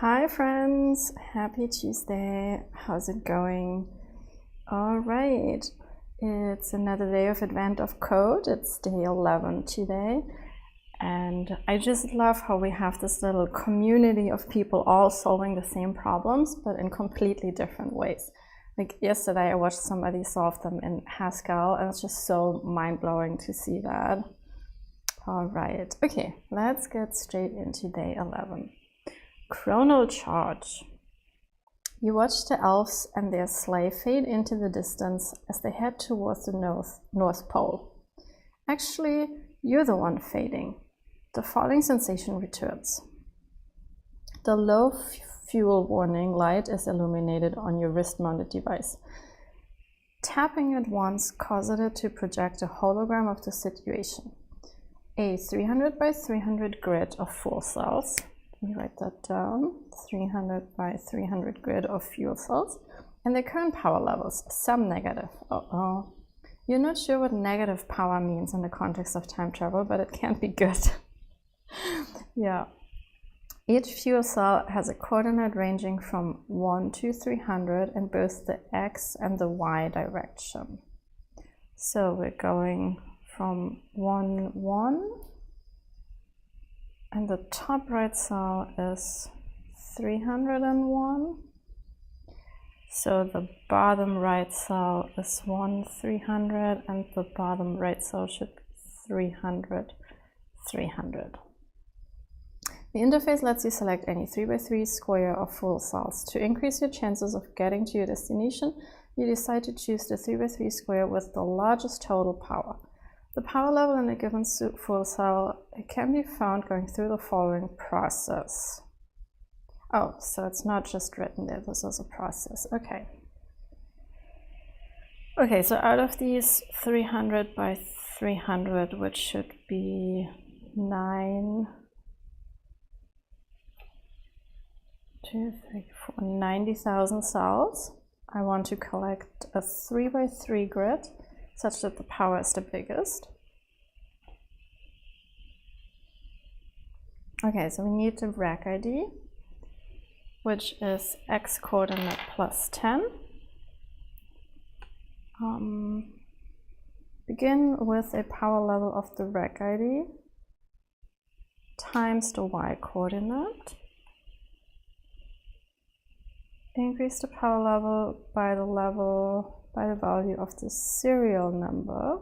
Hi friends, happy Tuesday. How's it going? All right, it's another day of Advent of Code. It's day 11 today. And I just love how we have this little community of people all solving the same problems, but in completely different ways. Like yesterday I watched somebody solve them in Haskell and it's just so mind-blowing to see that. All right, okay, let's get straight into day 11. Chronal charge. You watch the elves and their sleigh fade into the distance as they head towards the North Pole. Actually, you're the one fading. The falling sensation returns. The low fuel warning light is illuminated on your wrist-mounted device. Tapping it once causes it to project a hologram of the situation. A 300 by 300 grid of fuel cells. Let me write that down. 300 by 300 grid of fuel cells. And their current power levels, some negative. Uh-oh. You're not sure what negative power means in the context of time travel, but it can't be good. Yeah. Each fuel cell has a coordinate ranging from 1 to 300 in both the x and the y direction. So we're going from 1, 1. And the top right cell is 301. So the bottom right cell is 1, 300, and the bottom right cell should be 300, 300. The interface lets you select any 3x3 square of fuel cells. To increase your chances of getting to your destination, you decide to choose the 3x3 square with the largest total power. The power level in a given fuel cell can be found going through the following process. Oh, so it's not just written there, this is a process. Okay. Okay, so out of these 300 by 300, which should be 90,000 cells, I want to collect a 3x3 grid such that the power is the biggest. Okay, so we need the rack ID, which is x coordinate plus 10. Begin with a power level of the rack ID times the y coordinate. Increase the power level by the value of the serial number,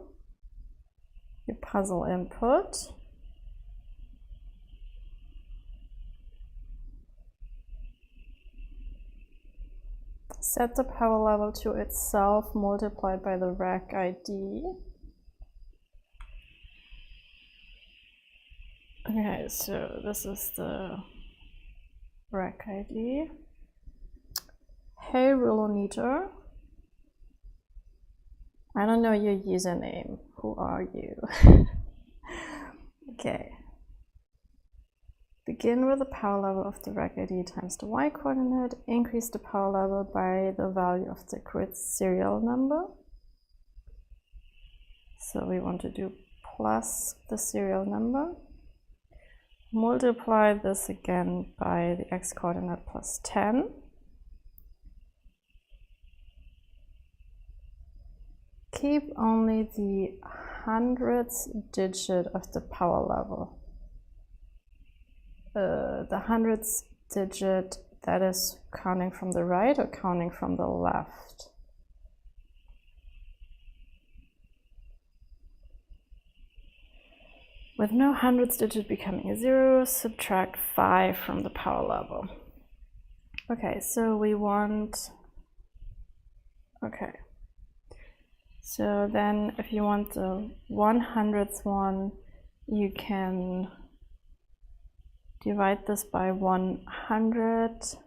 your puzzle input. Set the power level to itself multiplied by the rack ID. Okay, so this is the rack ID. Hey Rulometer. I don't know your username. Who are you? Okay. Begin with the power level of the rack ID times the y coordinate. Increase the power level by the value of the grid serial number. So we want to do plus the serial number. Multiply this again by the x coordinate plus 10. Keep only the hundredths digit of the power level. The hundredths digit, that is counting from the right or counting from the left? With no hundredths digit becoming a 0, subtract 5 from the power level. Okay, so we want, okay. So then if you want the 100th one, you can divide this by 100.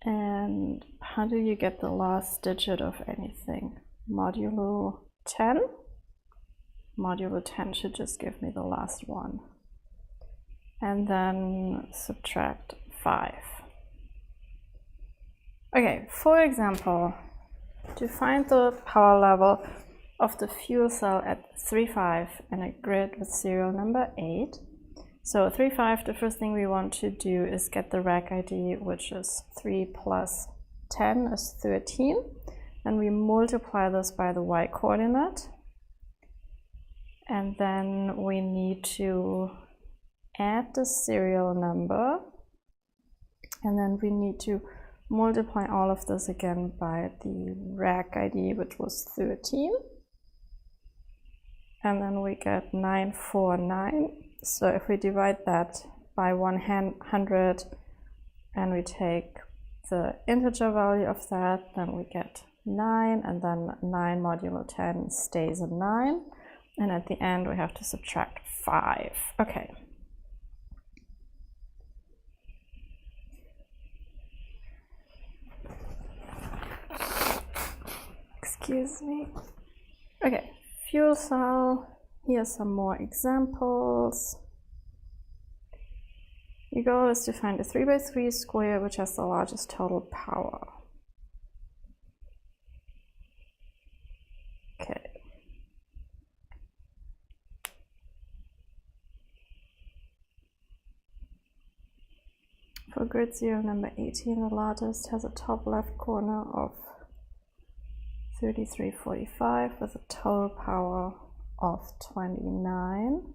And how do you get the last digit of anything? Modulo 10? Modulo 10 should just give me the last one. And then subtract 5. Okay, for example, to find the power level of the fuel cell at 3.5 in a grid with serial number 8, So 3, 5, the first thing we want to do is get the rack ID, which is 3 plus 10 is 13. And we multiply this by the y coordinate. And then we need to add the serial number. And then we need to multiply all of this again by the rack ID, which was 13. And then we get 949. So if we divide that by 100 and we take the integer value of that, then we get 9, and then 9 modulo 10 stays a 9. And at the end we have to subtract 5. Okay. Excuse me. Okay, fuel cell. Here are some more examples. Your goal is to find a 3 by 3 square which has the largest total power. Okay. For grid serial number 18, the largest has a top left corner of 3345 with a total power of 29.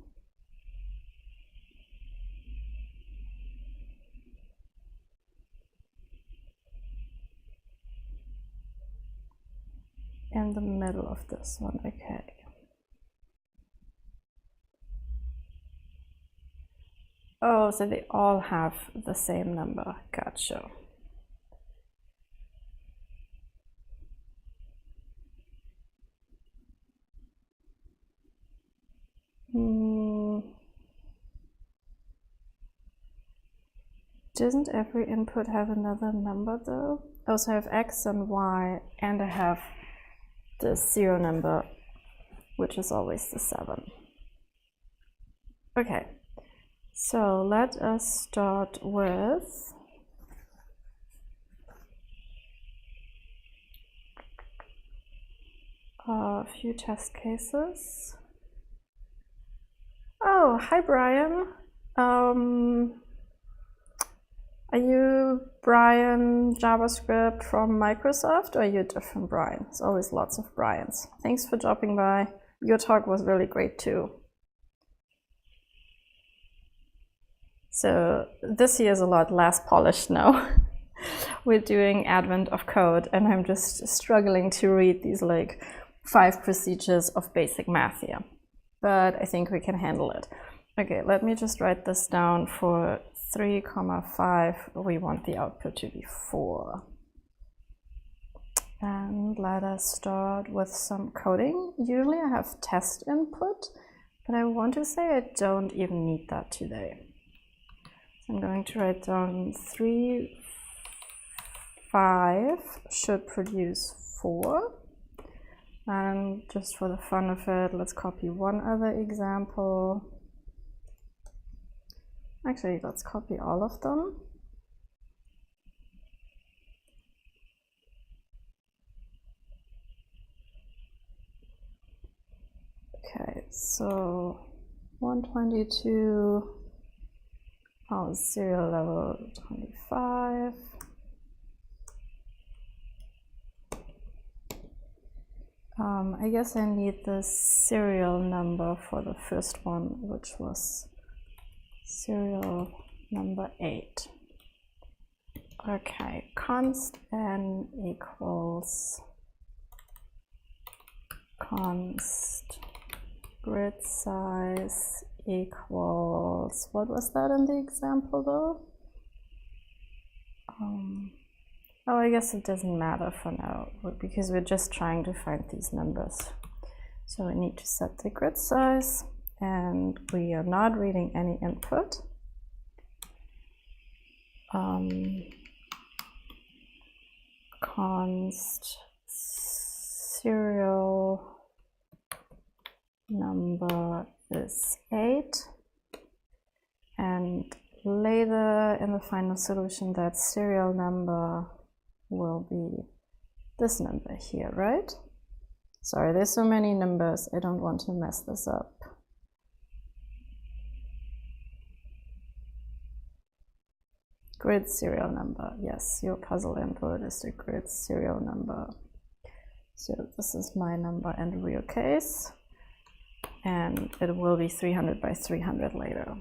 In the middle of this one, okay. Oh, so they all have the same number, gotcha. Doesn't every input have another number though? I also have X and Y, and I have the serial number, which is always the 7. Okay, so let us start with a few test cases. Oh, hi Brian. Are you Brian JavaScript from Microsoft, or are you a different Brian? There's always lots of Brians. Thanks for dropping by. Your talk was really great too. So this year is a lot less polished now. We're doing Advent of Code, and I'm just struggling to read these like 5 procedures of basic math here. But I think we can handle it. Okay, let me just write this down. For 3, 5, we want the output to be 4. And let us start with some coding. Usually I have test input, but I want to say I don't even need that today. So I'm going to write down 3, 5 should produce 4. And just for the fun of it, let's copy one other example. Actually, let's copy all of them. Okay, so 122, serial level 25. I guess I need the serial number for the first one, which was serial number 8. Okay, const n equals const grid size equals, what was that in the example though? Oh, I guess it doesn't matter for now, because we're just trying to find these numbers. So we need to set the grid size, and we are not reading any input. Const serial number is 8, and later in the final solution that serial number will be this number here, right? Sorry, there's so many numbers, I don't want to mess this up. grid serial number. Yes, your puzzle input is the grid serial number. So this is my number in the real case, and it will be 300 by 300 later.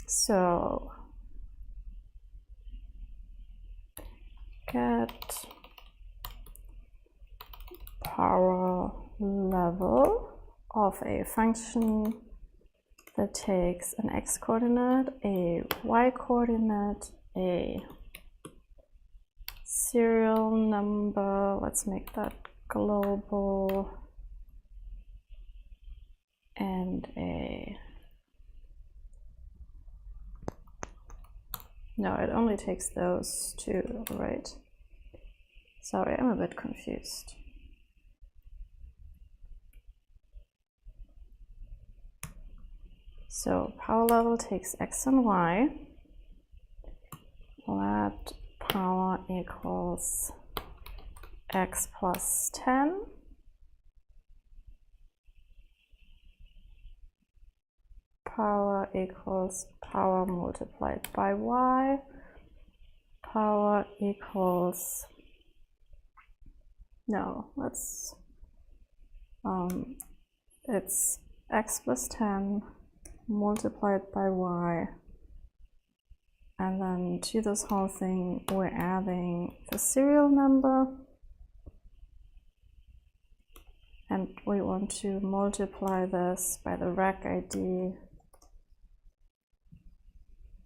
So get power level of a function that takes an x coordinate, a y coordinate, a serial number, let's make that global, and no, it only takes those two, right? Sorry, I'm a bit confused. So power level takes x and y. Let power equals x plus 10. Power equals power multiplied by y. Power equals, no, let's, it's x plus 10 multiplied by y, and then to this whole thing we're adding the serial number, and we want to multiply this by the rack ID.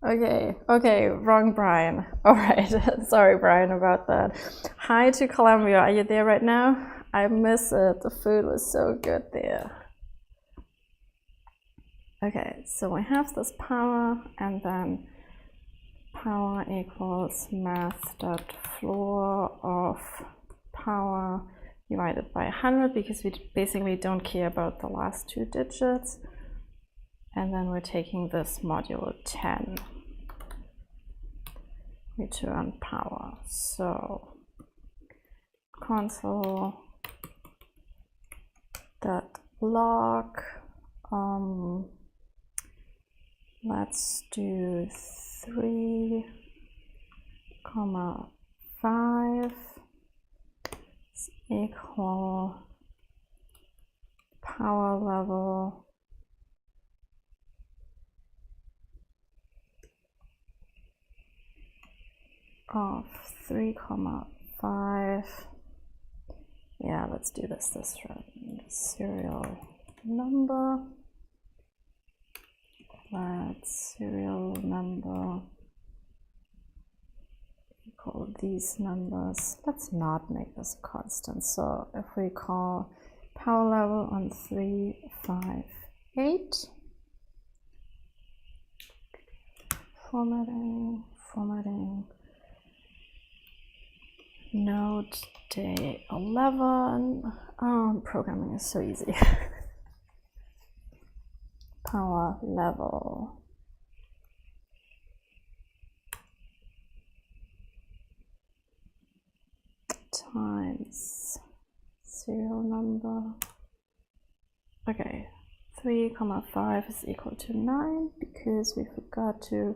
Okay, wrong Brian. All right, sorry Brian about that. Hi to Columbia, are you there right now? I miss it, the food was so good there. Okay, so we have this power, and then power equals math.floor of power divided by 100, because we basically don't care about the last two digits. And then we're taking this modulo 10, return power. So console.log, let's do 3, 5 is equal power level of 3, 5. Yeah, let's do this route. Serial number. Let's serial number equal these numbers. Let's not make this a constant. So if we call power level on 3, 5, 8, formatting, Node day 11. Oh, programming is so easy. Power level times serial number. Okay, 3, 5 is equal to 9 because we forgot to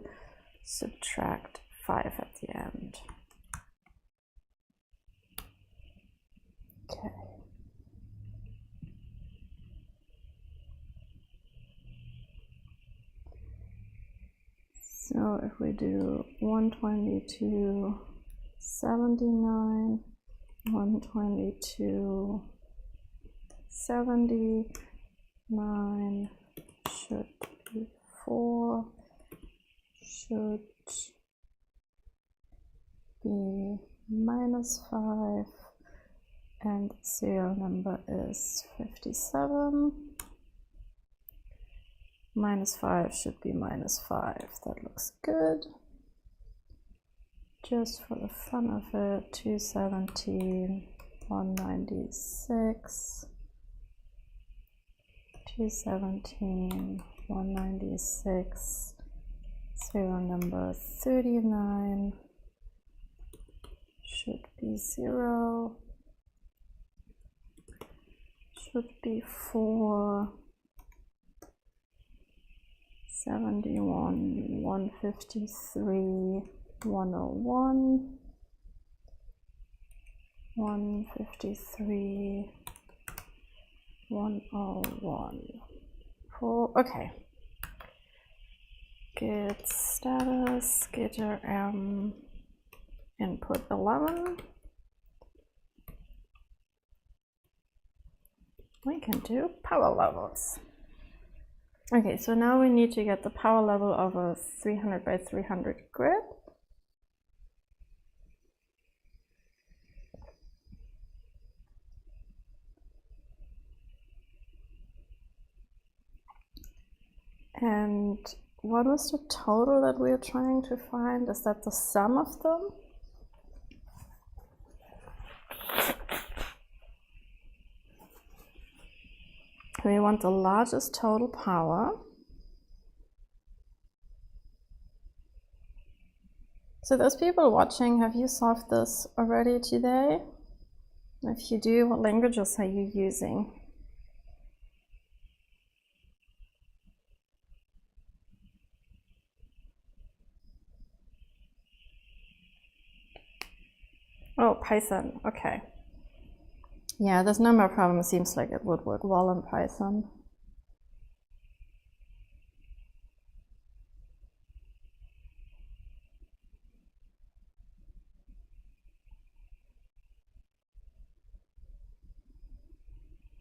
subtract 5 at the end. Okay. So if we do 122, 79, 122, 79 should be 4, should be -5, and serial number is 57. -5 should be -5. That looks good. Just for the fun of it, 217, 196, 217, 196, serial number 39 should be 0, should be 4, 71, 153, 101, 153, 101. Cool. Okay. Git status getter input 11. We can do power levels. Okay, so now we need to get the power level of a 300 by 300 grid. And what was the total that we're trying to find? Is that the sum of them? We want the largest total power. So those people watching, have you solved this already today? If you do, what languages are you using? Oh, Python, okay. Yeah, this number problem seems like it would work well in Python.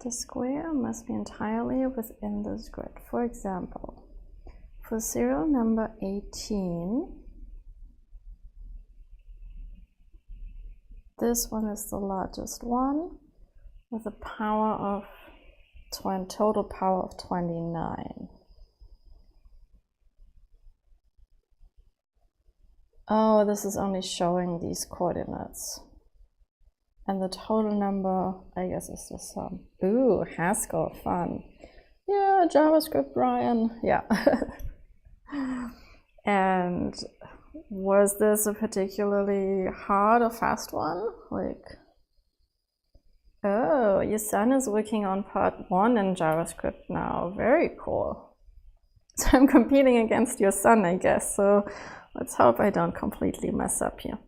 The square must be entirely within this grid. For example, for serial number 18, this one is the largest one with a power of total power of 29. Oh, this is only showing these coordinates. And the total number, I guess, is the sum. Ooh, Haskell, fun. Yeah, JavaScript, Brian, yeah. And was this a particularly hard or fast one? Like, oh, your son is working on part 1 in JavaScript now. Very cool. So I'm competing against your son, I guess. So let's hope I don't completely mess up here.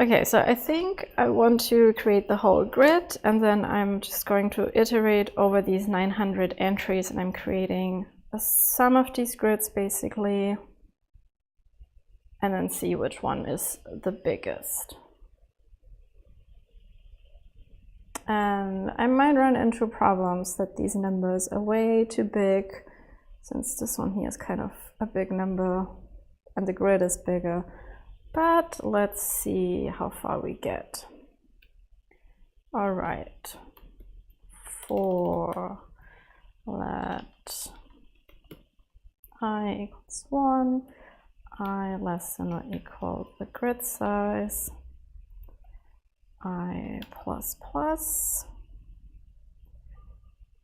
Okay, so I think I want to create the whole grid, and then I'm just going to iterate over these 900 entries, and I'm creating a sum of these grids basically, and then see which one is the biggest. And I might run into problems that these numbers are way too big, since this one here is kind of a big number and the grid is bigger. But let's see how far we get. All right, for let I equals 1, I less than or equal the grid size, I plus plus.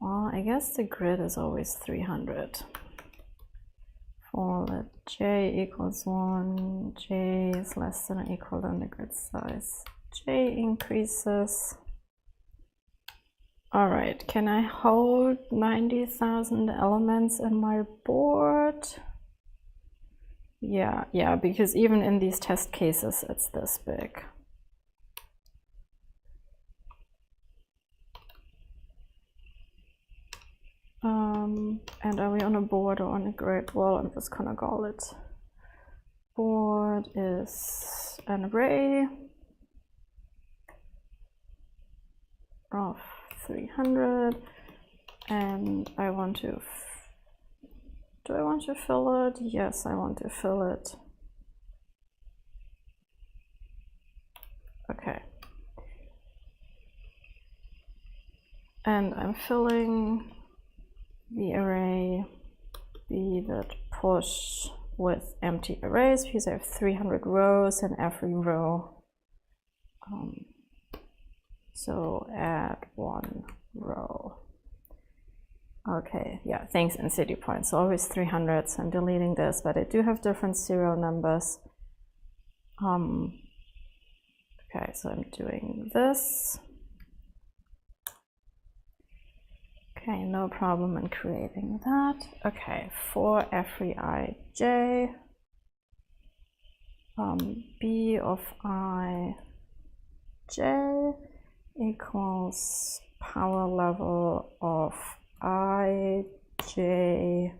Well, I guess the grid is always 300. For let j equals 1, j is less than or equal than the grid size. J increases. All right, can I hold 90,000 elements in my board? Yeah, because even in these test cases, it's this big. And are we on a board or on a grid? Well, I'm just gonna call it. Board is an array of 300, and I want to, do I want to fill it? Yes, I want to fill it. Okay. And I'm filling the array b that push with empty arrays because I have 300 rows in every row. So add 1 row. Okay, yeah, thanks in city points. So always 300. So I'm deleting this, but I do have different serial numbers. Okay, so I'm doing this. Okay, no problem in creating that. Okay, for every ij, b of I j equals power level of I j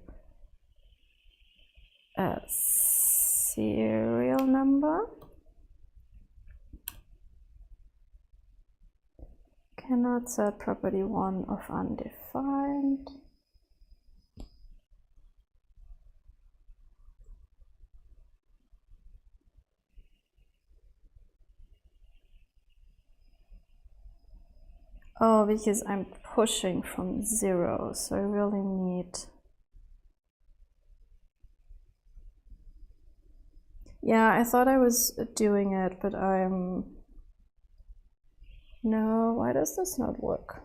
serial number. Cannot set property 1 of undefined. Oh, because I'm pushing from 0, so I really need... Yeah, I thought I was doing it, but I'm... No, why does this not work?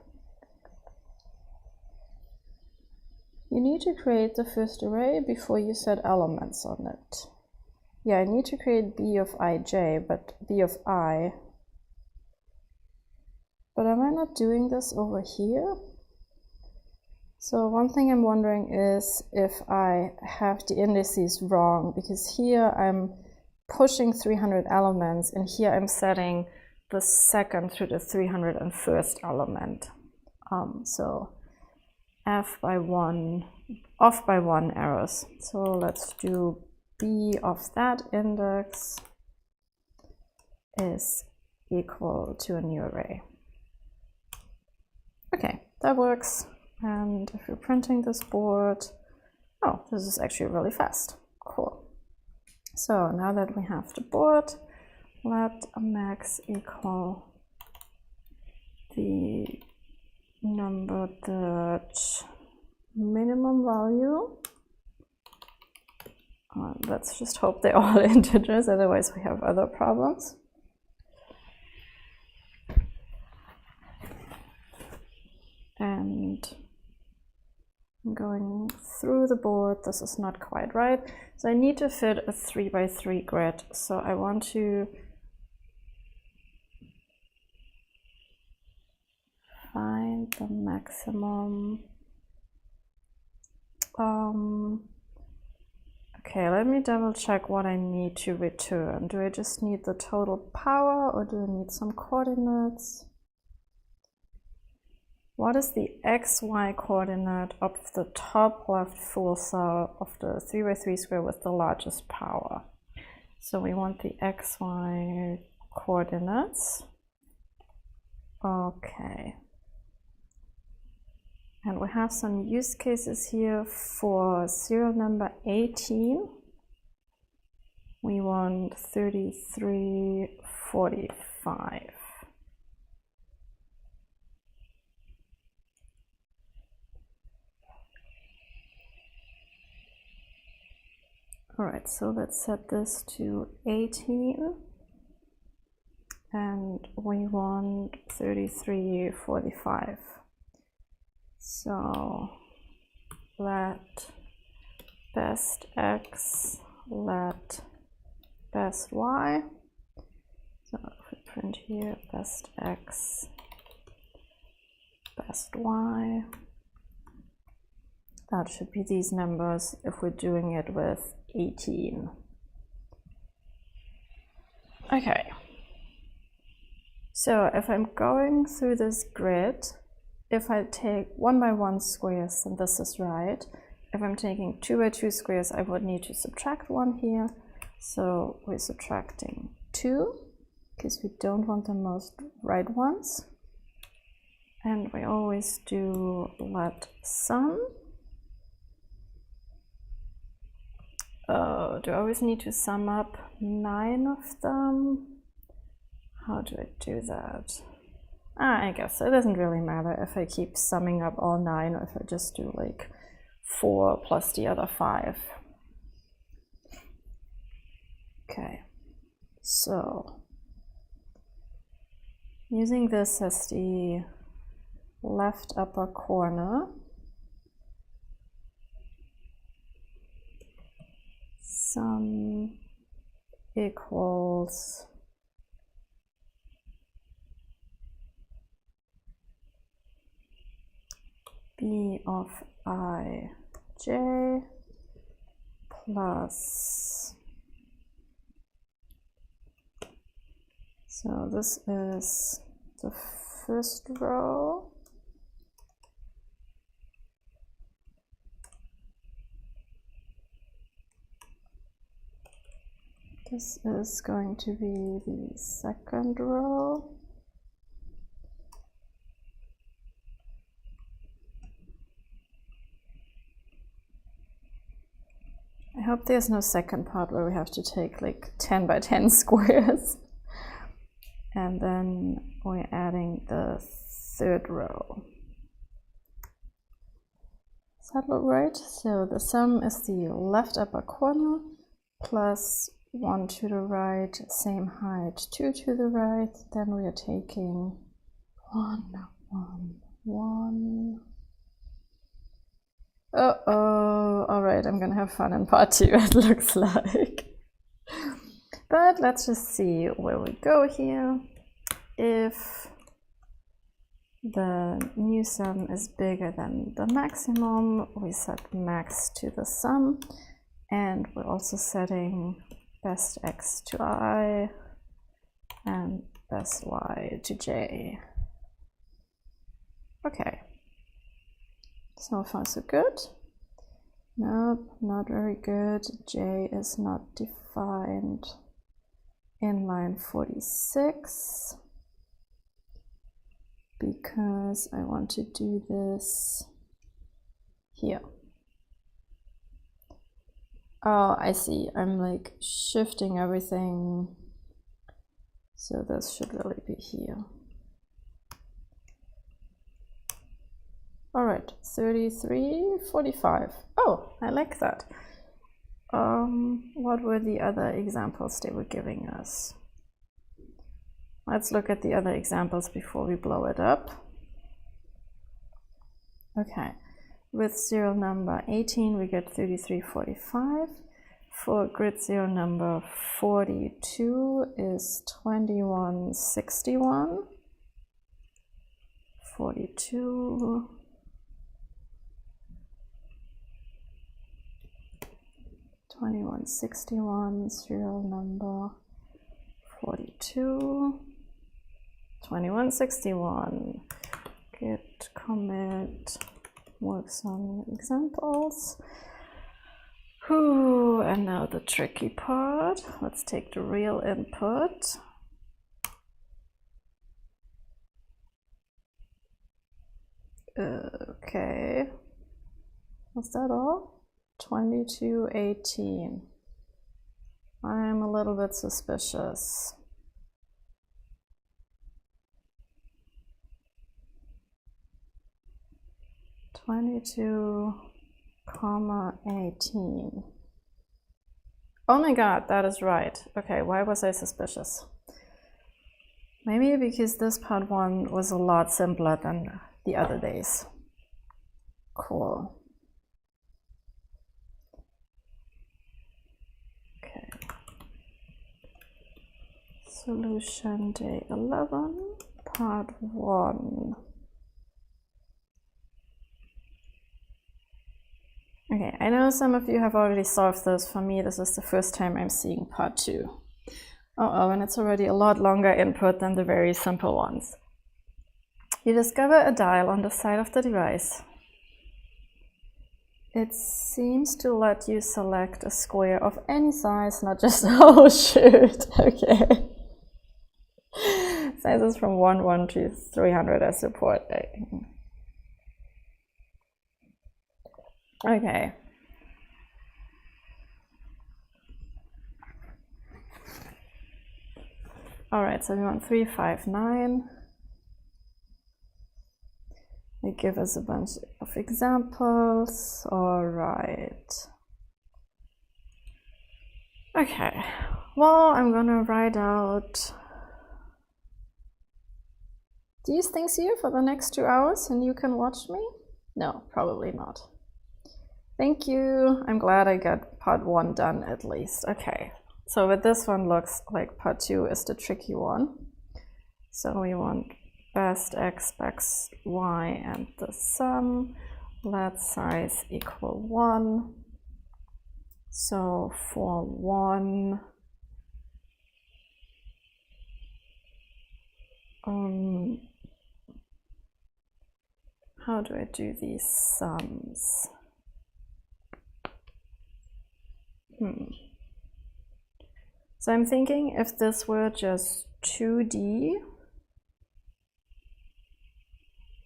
You need to create the first array before you set elements on it. Yeah, I need to create b of ij, but b of I. But am I not doing this over here? So one thing I'm wondering is if I have the indices wrong, because here I'm pushing 300 elements, and here I'm setting the second through the 301st element. So off by one errors. So let's do b of that index is equal to a new array. Okay, that works. And if we're printing this board, oh, this is actually really fast. Cool. So now that we have the board, let max equal the number that minimum value. Let's just hope they're all integers, otherwise we have other problems. And I'm going through the board. This is not quite right. So I need to fit a 3 by 3 grid. So I want to find the maximum. Okay, let me double check what I need to return. Do I just need the total power, or do I need some coordinates? What is the xy coordinate of the top left full cell of the 3 by 3 square with the largest power? So we want the xy coordinates. Okay. And we have some use cases here for serial number 18. We want 3345. All right, so let's set this to 18. And we want 3345. So let best x, let best y. So if we print here best x, best y, that should be these numbers if we're doing it with 18. Okay. So if I'm going through this grid, if I take 1 by 1 squares, then this is right. If I'm taking 2 by 2 squares, I would need to subtract 1 here. So we're subtracting 2, because we don't want the most right ones. And we always do let sum. Oh, do I always need to sum up 9 of them? How do I do that? I guess it doesn't really matter if I keep summing up all 9, or if I just do like 4 plus the other 5. Okay, so using this as the left upper corner, sum equals b of I j plus So this is the first row. This is going to be the second row. I hope there's no second part where we have to take like 10 by 10 squares. And then we're adding the third row. Does that look right? So the sum is the left upper corner plus 1 to the right, same height, 2 to the right. Then we are taking 1, 1, 1. Uh-oh, all right, I'm gonna have fun in part 2, it looks like. But let's just see where we go here. If the new sum is bigger than the maximum, we set max to the sum, and we're also setting best x to I and best y to j. Okay, so far so good. Nope, not very good. J is not defined in line 46 because I want to do this here. Oh, I see. I'm like shifting everything. So this should really be here. All right, 33, 45. Oh, I like that. What were the other examples they were giving us? Let's look at the other examples before we blow it up. Okay, with serial number 18, we get 3345. For grid serial number 42 is 2161. 42. 2161, serial number 42. 2161. Git commit works on examples. Whew, and now the tricky part. Let's take the real input. Okay. Was that all? 2218. I'm a little bit suspicious. (22,18). Oh my god, that is right. Okay, why was I suspicious? Maybe because this part 1 was a lot simpler than the other days. Cool. Okay. Solution day 11, part 1. Okay, I know some of you have already solved this. For me, this is the first time I'm seeing part 2. Oh, and it's already a lot longer input than the very simple ones. You discover a dial on the side of the device. It seems to let you select a square of any size, not just, oh shoot, okay. Sizes from 1 to 300 I support. Okay. All right, so we want 359. They give us a bunch of examples. All right. Okay, well, I'm gonna write out these things here for the next 2 hours and you can watch me? No, probably not. Thank you. I'm glad I got part 1 done at least. Okay, so with this one looks like part 2 is the tricky one. So we want best x, best y, and the sum. Let size equal 1. So for 1, how do I do these sums? So I'm thinking if this were just 2D,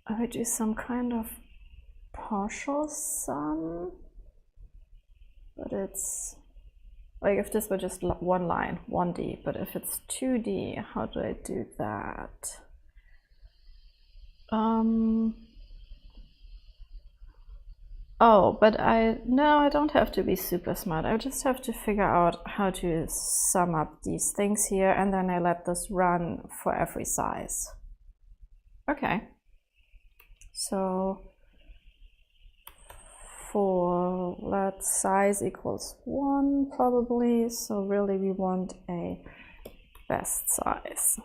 I would do some kind of partial sum, but it's like if this were just one line, 1D, but if it's 2D, how do I do that? Oh, but I don't have to be super smart. I just have to figure out how to sum up these things here, and then I let this run for every size. Okay. So for let size equals 1 probably, so really we want a best size.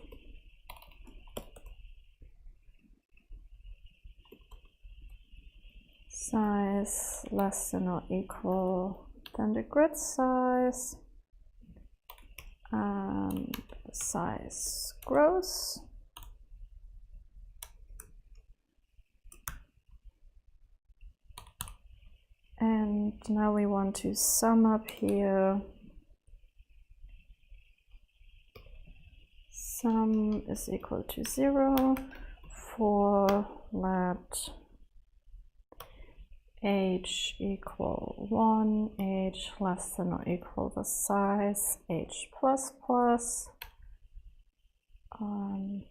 Size less than or equal than the grid size, and size grows. And now we want to sum up here. Sum is equal to 0 for let age equal 1, age less than or equal the size, age plus plus, and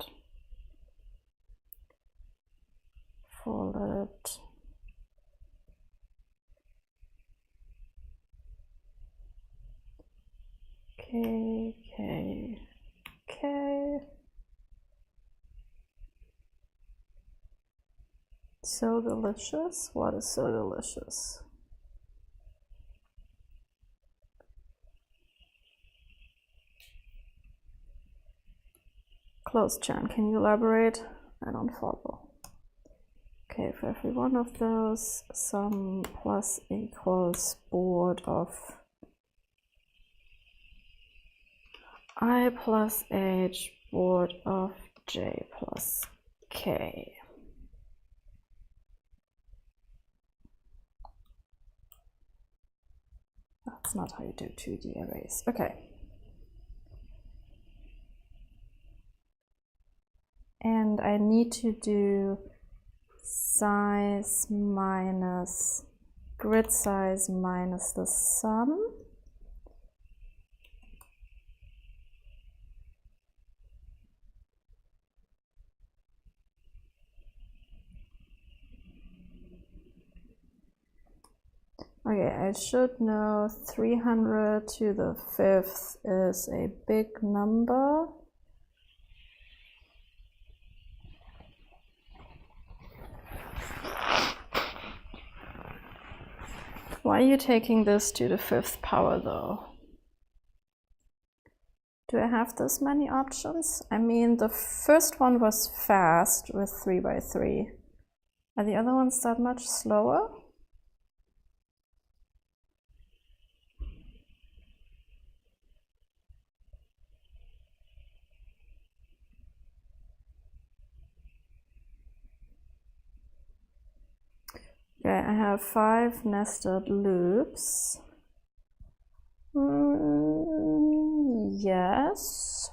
for let k, k, k. So delicious? What is so delicious? Close Chan, can you elaborate? I don't follow. Okay, for every one of those, sum plus equals board of I plus h board of j plus k. That's not how you do 2D arrays. Okay. And I need to do size minus grid size minus the sum. Okay, I should know 300 to the 5th is a big number. Why are you taking this to the 5th power though? Do I have this many options? I mean, the first one was fast with 3 by 3. Are the other ones that much slower? Okay, I have 5 nested loops. Yes.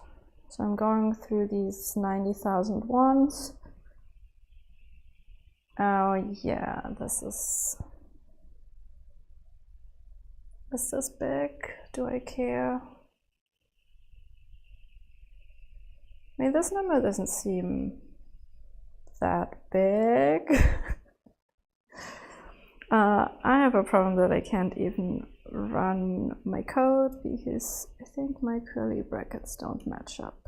So I'm going through these 90,000 ones. Oh yeah, this is this big? Do I care? I mean, this number doesn't seem that big. I have a problem that I can't even run my code because I think my curly brackets don't match up.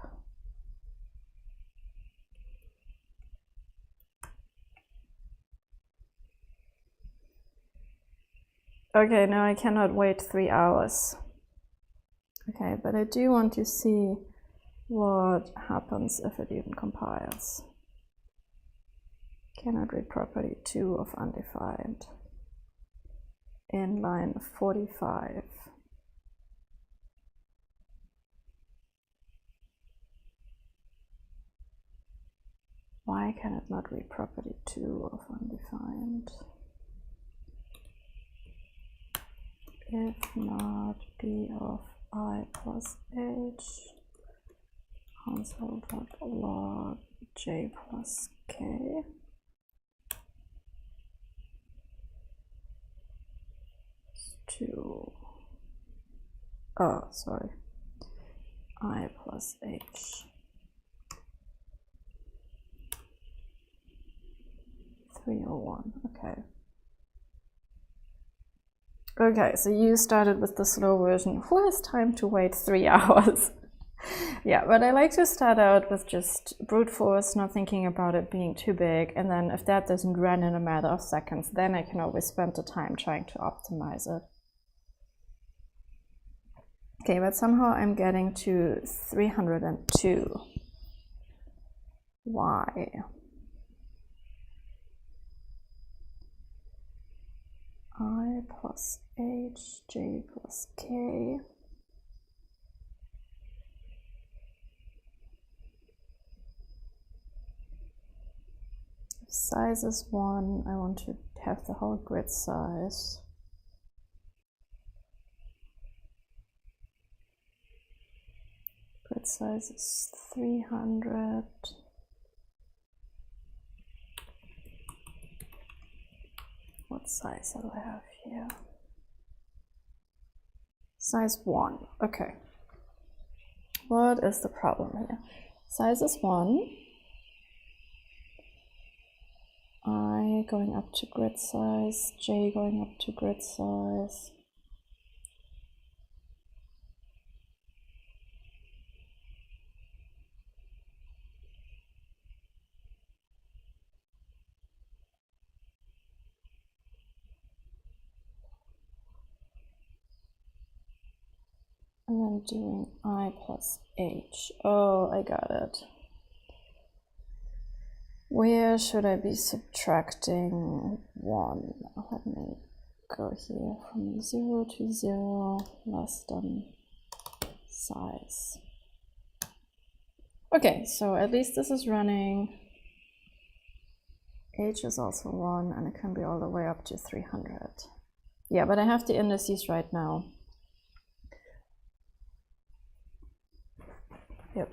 Okay, now I cannot wait 3 hours. Okay, but I do want to see what happens if it even compiles. Cannot read property 2 of undefined in line 45. Why can it not read property 2 of undefined? If not b of I plus h, console.log j plus k. To, oh, sorry, I plus h. 301, okay. Okay, so you started with the slow version. Who has time to wait 3 hours? Yeah, but I like to start out with just brute force, not thinking about it being too big, and then if that doesn't run in a matter of seconds, then I can always spend the time trying to optimize it. Okay, but somehow I'm getting to 302. Why? I plus h, j plus k. If size is 1, I want to have the whole grid size. Grid size is 300. What size do I have here? Size 1, okay. What is the problem here? Size is 1. I going up to grid size, j going up to grid size. And then doing I plus h. Oh, I got it. Where should I be subtracting 1? Let me go here from 0 to 0, less than size. Okay, so at least this is running. H is also 1, and it can be all the way up to 300. Yeah, but I have the indices right now. Yep.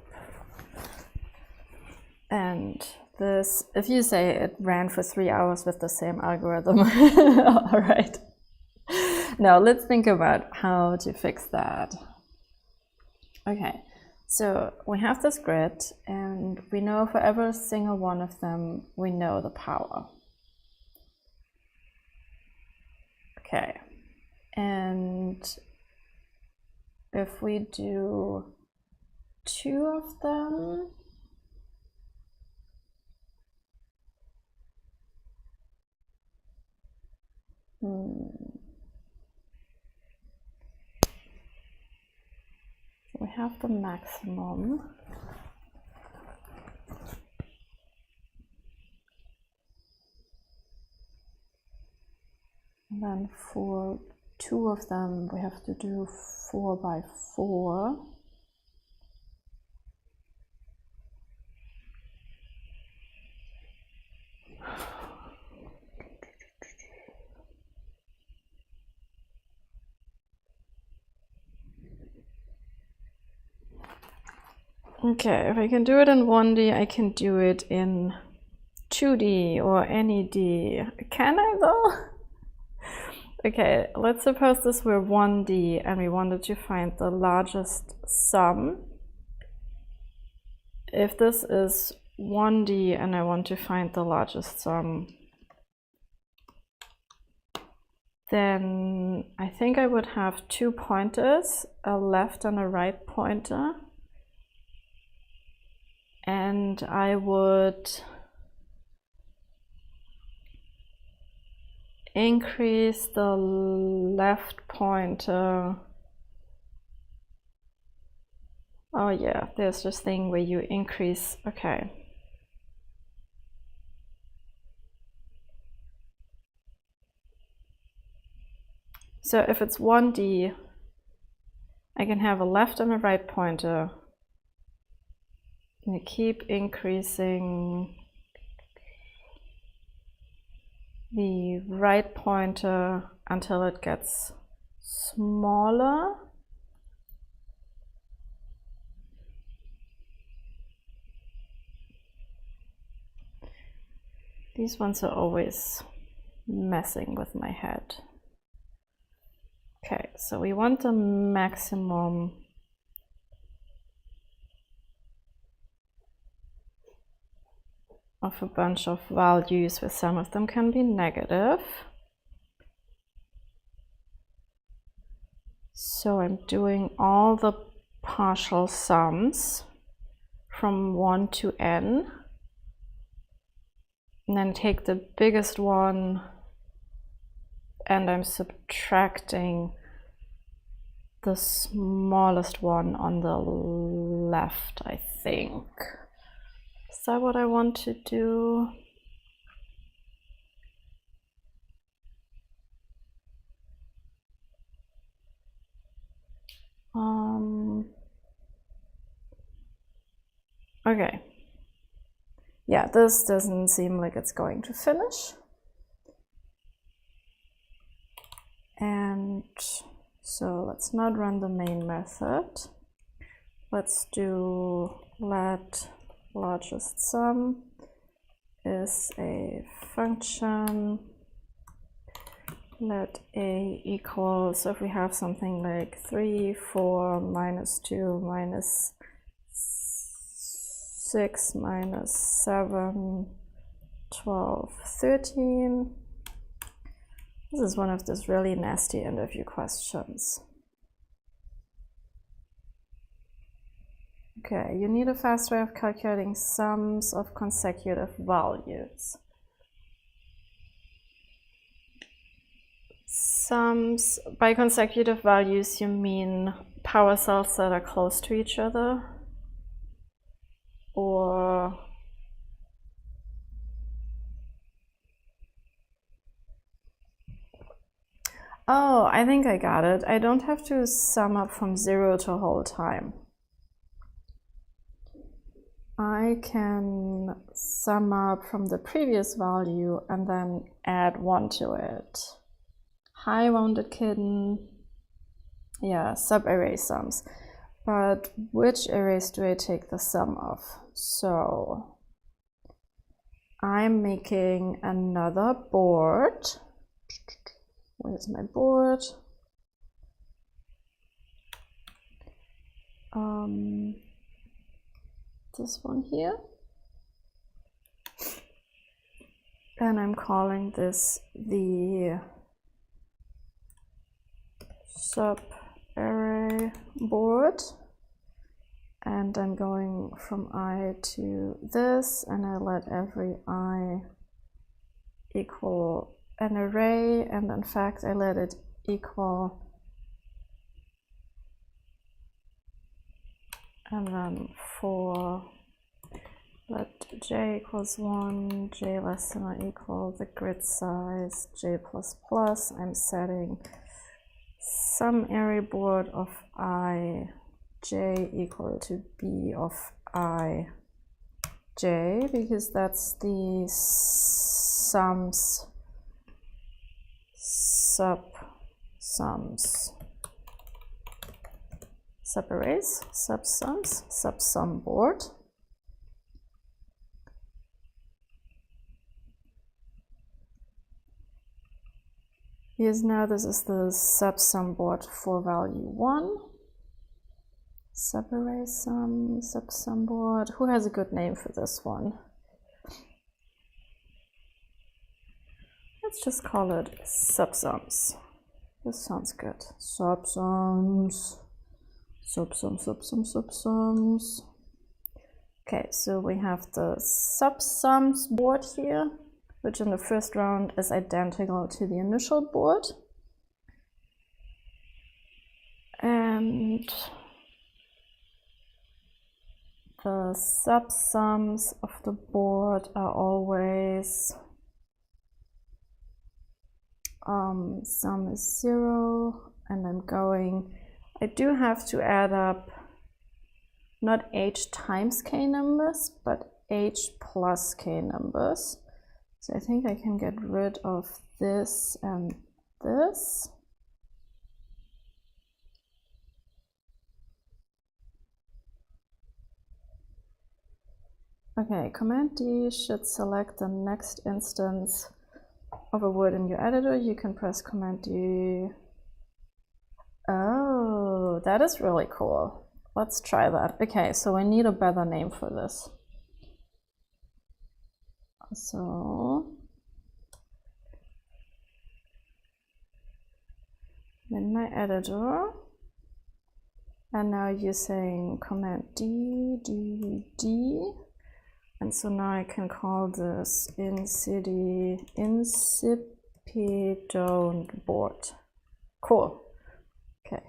And this, if you say it ran for 3 hours with the same algorithm, all right. Now let's think about how to fix that. Okay, so we have this grid, and we know for every single one of them, we know the power. Okay, and if we do 2 of them, we have the maximum. And then for 2 of them, we have to do 4 by 4. Okay, if I can do it in 1D, I can do it in 2D or any D. Can I though? Okay, let's suppose this were 1D and we wanted to find the largest sum. If this is 1D and I want to find the largest sum, then I think I would have 2 pointers, a left and a right pointer. And I would increase the left pointer. Oh yeah, there's this thing where you increase, okay. So if it's 1D, I can have a left and a right pointer. And you keep increasing the right pointer until it gets smaller. These ones are always messing with my head. Okay, so we want a maximum of a bunch of values where some of them can be negative. So I'm doing all the partial sums from 1 to n, and then take the biggest one and I'm subtracting the smallest one on the left, I think. Is that what I want to do? Okay. Yeah, this doesn't seem like it's going to finish. And so let's not run the main method. Let's do let largest sum is a function. Let a equal, so if we have something like 3, 4, minus 2, minus 6, minus 7, 12, 13. This is one of those really nasty interview questions. Okay, you need a fast way of calculating sums of consecutive values. Sums, by consecutive values, you mean power cells that are close to each other? Or oh, I think I got it. I don't have to sum up from 0 to whole time. I can sum up from the previous value and then add 1 to it. Hi, wounded kitten. Yeah, sub-array sums. But which arrays do I take the sum of? So I'm making another board. Where's my board? This one here. And I'm calling this the sub-array board. And I'm going from I to this, and I let every I equal an array, and in fact I let it equal, and then for let j equals 1, j less than or equal the grid size j++, I'm setting some array board of I j equal to b of I j, because that's the sums, sub-sums, sub-arrays, sub-sums, sub-sum board. Here's now, this is the sub-sum board for value 1. Sub-array sum, sub-sum board. Who has a good name for this one? Let's just call it sub-sums. This sounds good. Sub-sums, sub-sums, sub-sums, sub-sums. Okay, so we have the sub-sums board here, which in the first round is identical to the initial board. And the sub-sums of the board are always sum is 0, and I'm going, I do have to add up not h times k numbers, but h plus k numbers. So I think I can get rid of this and this. Okay, Command D should select the next instance of a word in your editor. You can press Command D. Oh, that is really cool. Let's try that. Okay, so I need a better name for this. So in my editor, and now you're saying Command D, D, D. And so now I can call this insipidone board. Cool. Okay.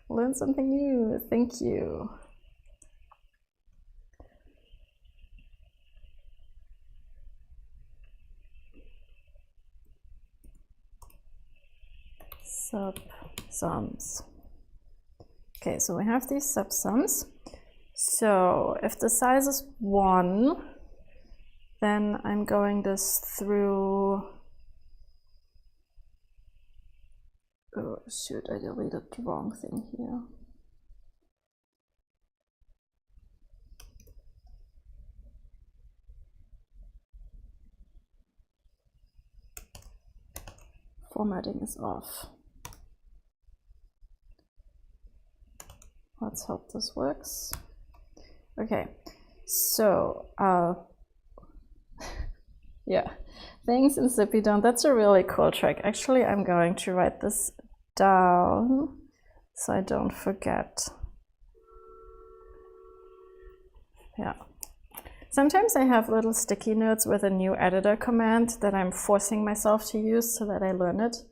Learn something new. Thank you. Subsums. Okay, so we have these subsums. So if the size is 1, then I'm going this through. Oh shoot, I deleted the wrong thing here. Formatting is off. Let's hope this works. Okay, so yeah, thanks Insipidone. That's a really cool trick. Actually, I'm going to write this down so I don't forget. Yeah. Sometimes I have little sticky notes with a new editor command that I'm forcing myself to use so that I learn it.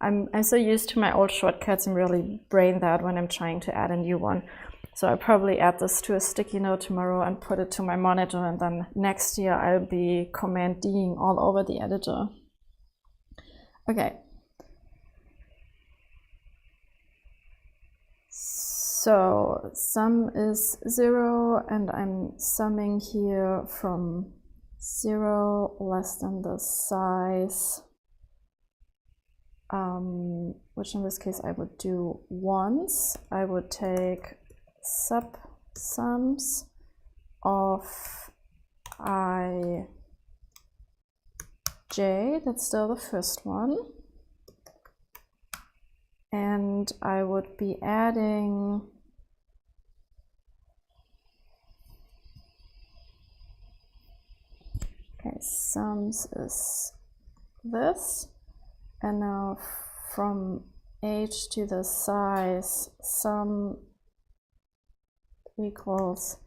I'm so used to my old shortcuts and really brain that when I'm trying to add a new one. So I'll probably add this to a sticky note tomorrow and put it to my monitor, and then next year I'll be Command D'ing all over the editor. Okay. So sum is 0, and I'm summing here from 0 less than the size, which in this case I would do once. I would take subsums of I, j, that's still the first one. And I would be adding sums is this, and now from h to the size, sum equals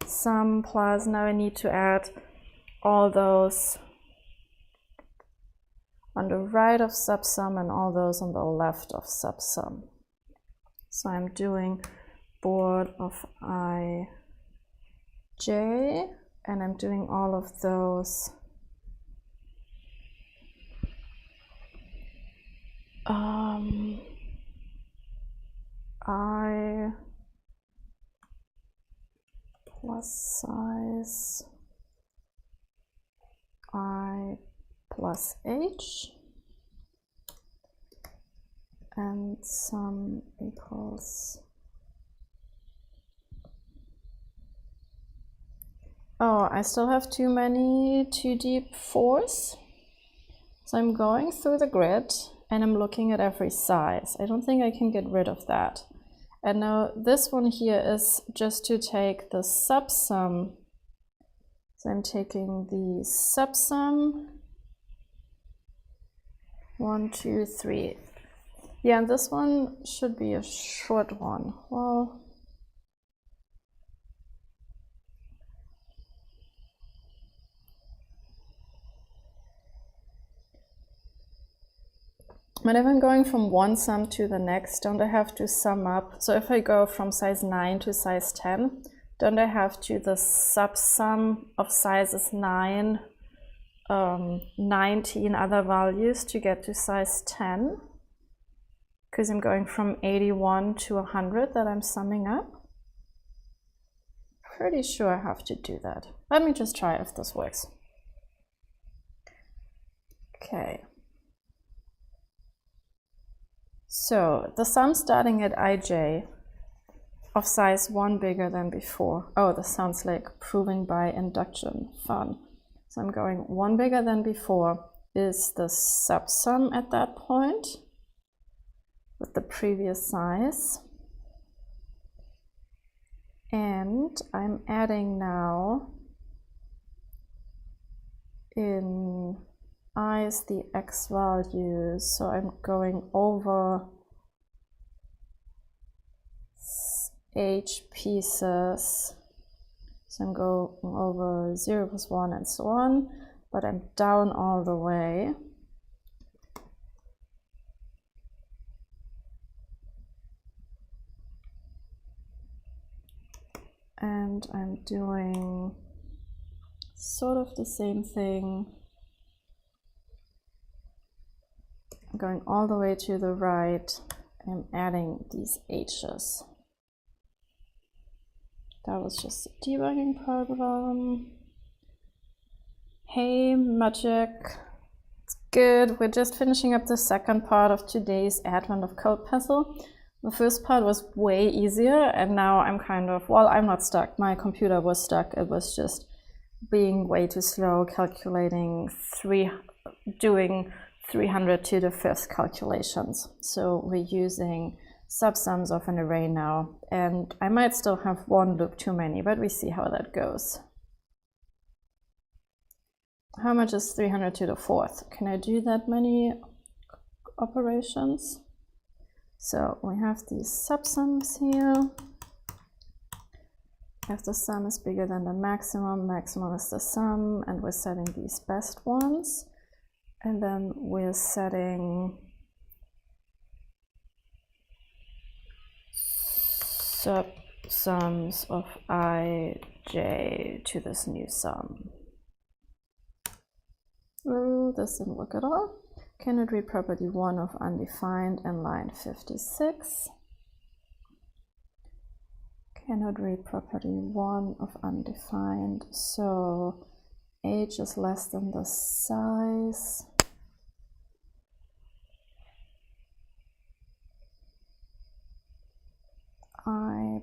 sum plus, now I need to add all those on the right of subsum and all those on the left of subsum. So I'm doing board of I, j, and I'm doing all of those I plus size I plus h, and sum equals. Oh, I still have too many too deep 4s. So I'm going through the grid and I'm looking at every size. I don't think I can get rid of that. And now this one here is just to take the subsum. So I'm taking the subsum 1, 2, 3. Yeah, and this one should be a short one. Well, but if I'm going from one sum to the next, don't I have to sum up? So if I go from size 9 to size 10, don't I have to the subsum of sizes 9, 19 other values to get to size 10? Because I'm going from 81 to 100 that I'm summing up. Pretty sure I have to do that. Let me just try if this works. Okay. So the sum starting at ij of size 1 bigger than before. Oh, this sounds like proving by induction. Fun. So I'm going 1 bigger than before is the subsum at that point with the previous size. And I'm adding now in I is the x value, so I'm going over h pieces. So I'm going over 0 plus 1 and so on, but I'm down all the way. And I'm doing sort of the same thing. I'm going all the way to the right. I'm adding these h's. That was just a debugging program. Hey, Magic. It's good. We're just finishing up the second part of today's Advent of Code puzzle. The first part was way easier, and now I'm kind of, well, I'm not stuck. My computer was stuck. It was just being way too slow calculating doing 300 to the fifth calculations. So we're using subsums of an array now, and I might still have one loop too many, but we see how that goes. How much is 300 to the fourth? Can I do that many operations? So we have these subsums here. If the sum is bigger than the maximum, maximum is the sum, and we're setting these best ones. And then we're setting subsums of ij to this new sum. Oh, this didn't work at all. Cannot read property 1 of undefined in line 56. Cannot read property 1 of undefined, so age is less than the size. I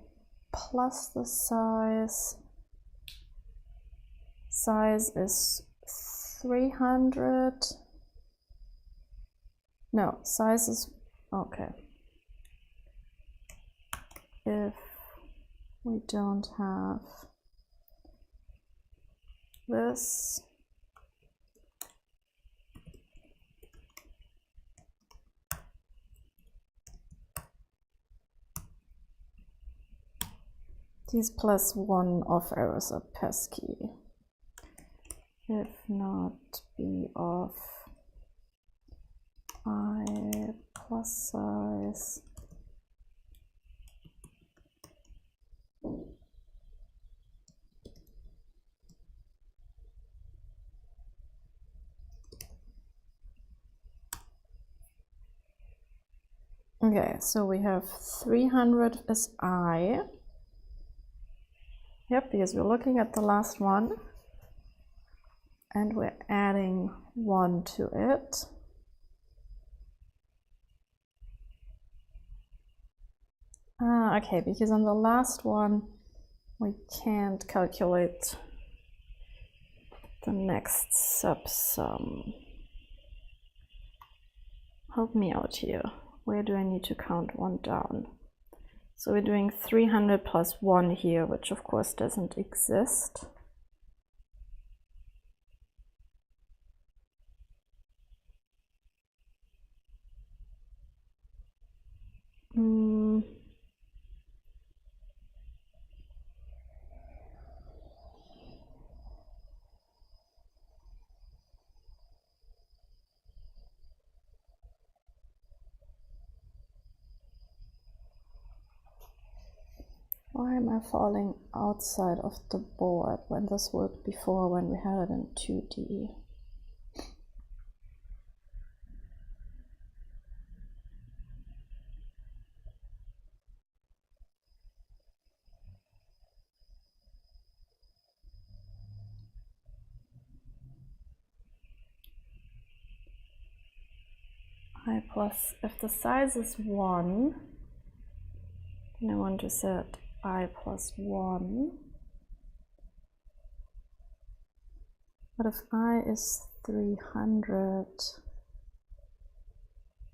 plus the size. Size is 300. No, size is okay. If we don't have this, these plus 1 off arrows are pesky. If not b of I plus size. Okay, so we have 300 is I. Yep, because we're looking at the last one. And we're adding 1 to it. Okay, because on the last one, we can't calculate the next subsum. Help me out here. Where do I need to count 1 down? So we're doing 300 plus 1 here, which of course doesn't exist. Why am I falling outside of the board when this worked before when we had it in 2D? I plus, if the size is 1, then I want to set I plus 1. But if I is 300,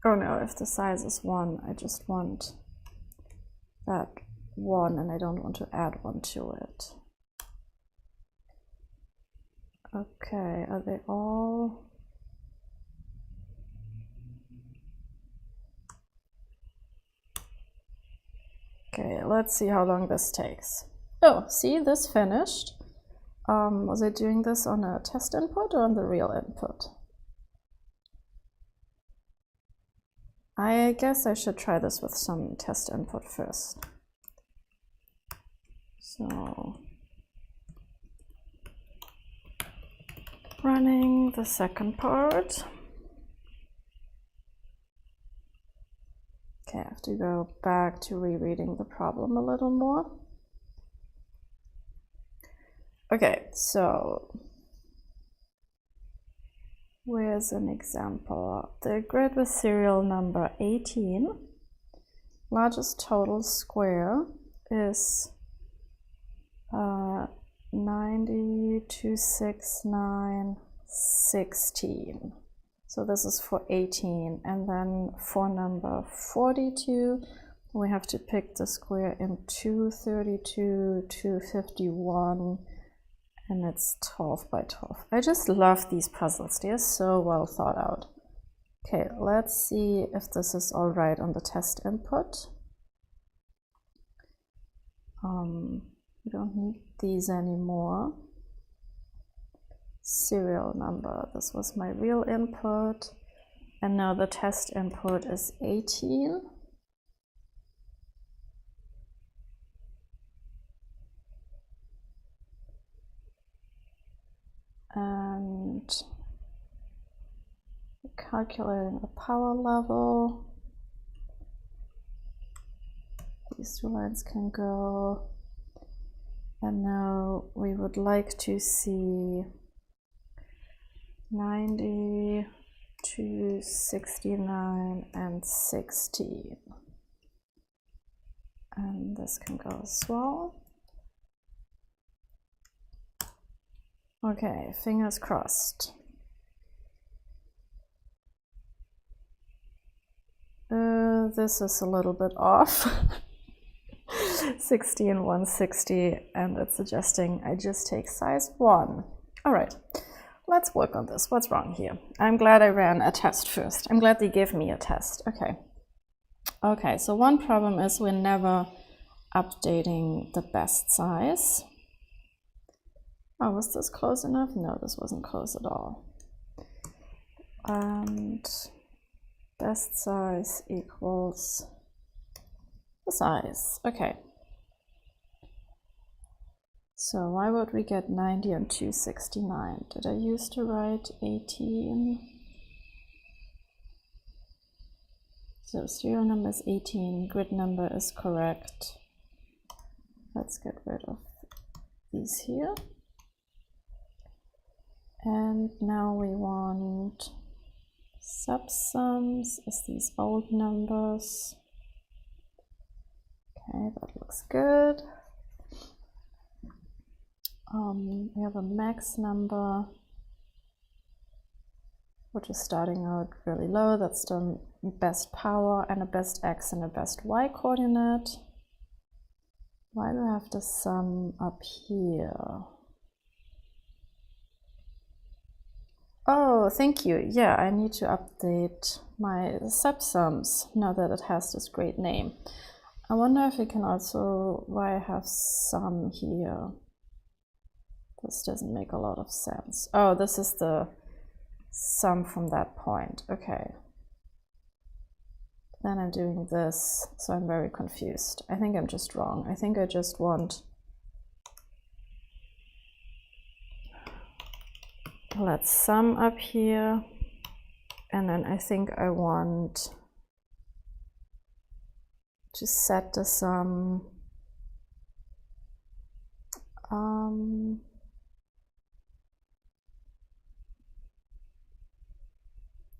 oh no, if the size is 1, I just want that 1 and I don't want to add 1 to it. Okay, are they all? Okay, let's see how long this takes. Oh, see, this finished. Was I doing this on a test input or on the real input? I guess I should try this with some test input first. So, running the second part. Okay, I have to go back to rereading the problem a little more. Okay, so where's an example? The grid with serial number 18, largest total square is 90, 269, 16. So this is for 18, and then for number 42, we have to pick the square in 232, 251, and it's 12 by 12. I just love these puzzles. They are so well thought out. Okay, let's see if this is all right on the test input. We don't need these anymore. Serial number, this was my real input, and now the test input is 18. And calculating the power level. These two lines can go. And now we would like to see 90, 269, and 16. And this can go as well. Okay, fingers crossed. This is a little bit off. 60 and 160, and it's suggesting I just take size 1. All right, let's work on this. What's wrong here? I'm glad I ran a test first. I'm glad they gave me a test. Okay. Okay, so one problem is we're never updating the best size. Oh, was this close enough? No, this wasn't close at all. And best size equals the size. Okay. So why would we get 90 and 269? Did I used to write 18? So serial number is 18, grid number is correct. Let's get rid of these here. And now we want subsums as these old numbers. Okay, that looks good. We have a max number, which is starting out really low. That's the best power, and a best x and a best y coordinate. Why do I have the sum up here? Oh, thank you. Yeah, I need to update my subsums now that it has this great name. I wonder if we can also, why I have sum here. This doesn't make a lot of sense. Oh, this is the sum from that point. Okay. Then I'm doing this, so I'm very confused. I think I'm just wrong. I think I just want, let's sum up here, and then I think I want to set the sum.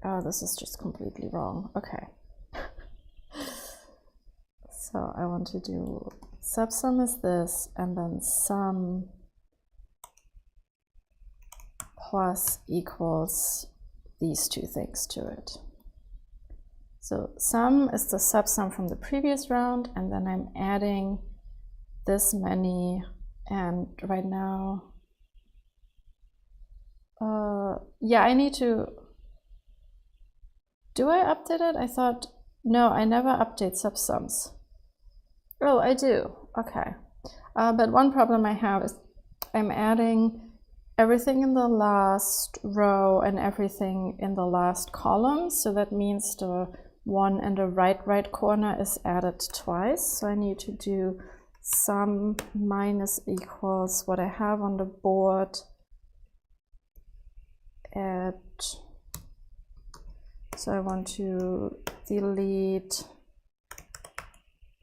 Oh, this is just completely wrong. Okay. So I want to do subsum is this, and then sum plus equals these two things to it. So sum is the subsum from the previous round, and then I'm adding this many, and right now, yeah, I need to, do I update it? I thought, no, I never update subsums. Oh, I do, okay. But one problem I have is I'm adding everything in the last row and everything in the last column. So that means the one in the right corner is added twice. So I need to do sum minus equals what I have on the board at, so I want to delete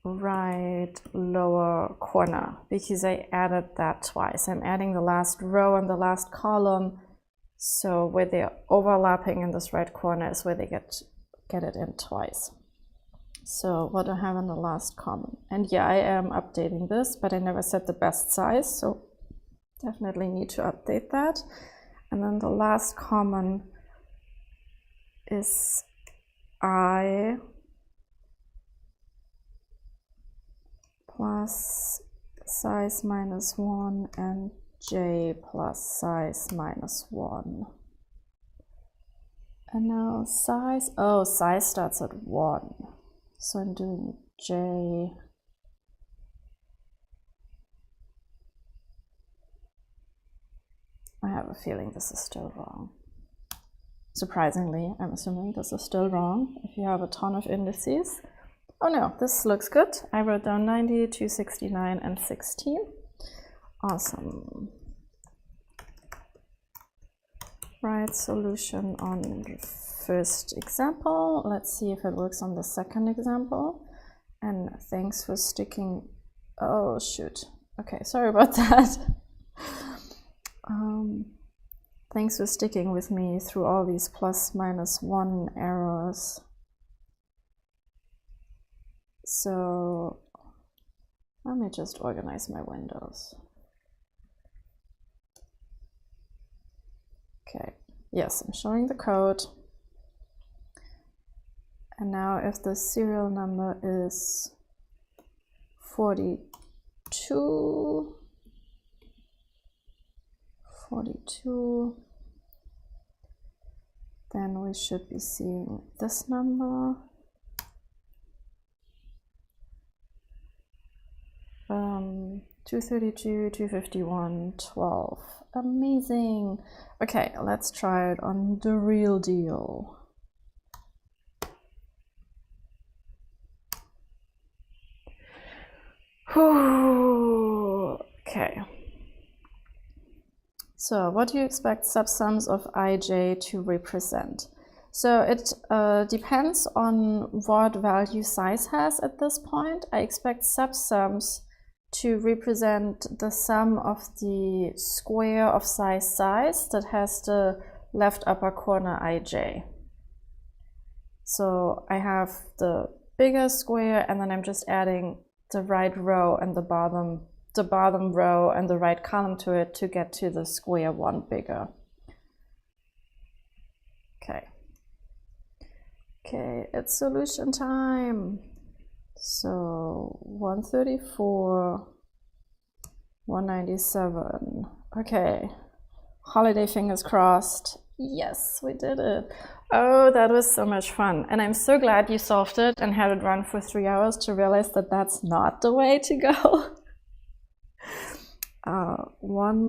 right lower corner because I added that twice. I'm adding the last row and the last column, so where they're overlapping in this right corner is where they get it in twice. So what do I have in the last column? And yeah, I am updating this, but I never set the best size, so definitely need to update that. And then the last column is I plus size minus 1 and j plus size minus 1. And now size, oh, size starts at 1. So I'm doing j. I have a feeling this is still wrong. Surprisingly, I'm assuming this is still wrong if you have a ton of indices. Oh no, this looks good. I wrote down 90, 269, and 16. Awesome. Right, solution on the first example. Let's see if it works on the second example. And thanks for sticking. Oh, shoot. Okay, sorry about that. Thanks for sticking with me through all these plus minus 1 errors. So let me just organize my windows. Okay, yes, I'm showing the code. And now if the serial number is 42, then we should be seeing this number. 232, 251, 12. Amazing. Okay, let's try it on the real deal. Whew. Okay. So what do you expect subsums of ij to represent? So it depends on what value size has at this point. I expect subsums to represent the sum of the square of size that has the left upper corner ij. So I have the bigger square, and then I'm just adding the right row and the bottom row and the right column to it to get to the square one bigger. Okay, it's solution time. So 134, 197. Okay, holiday fingers crossed. Yes, we did it. Oh, that was so much fun. And I'm so glad you solved it and had it run for 3 hours to realize that that's not the way to go. One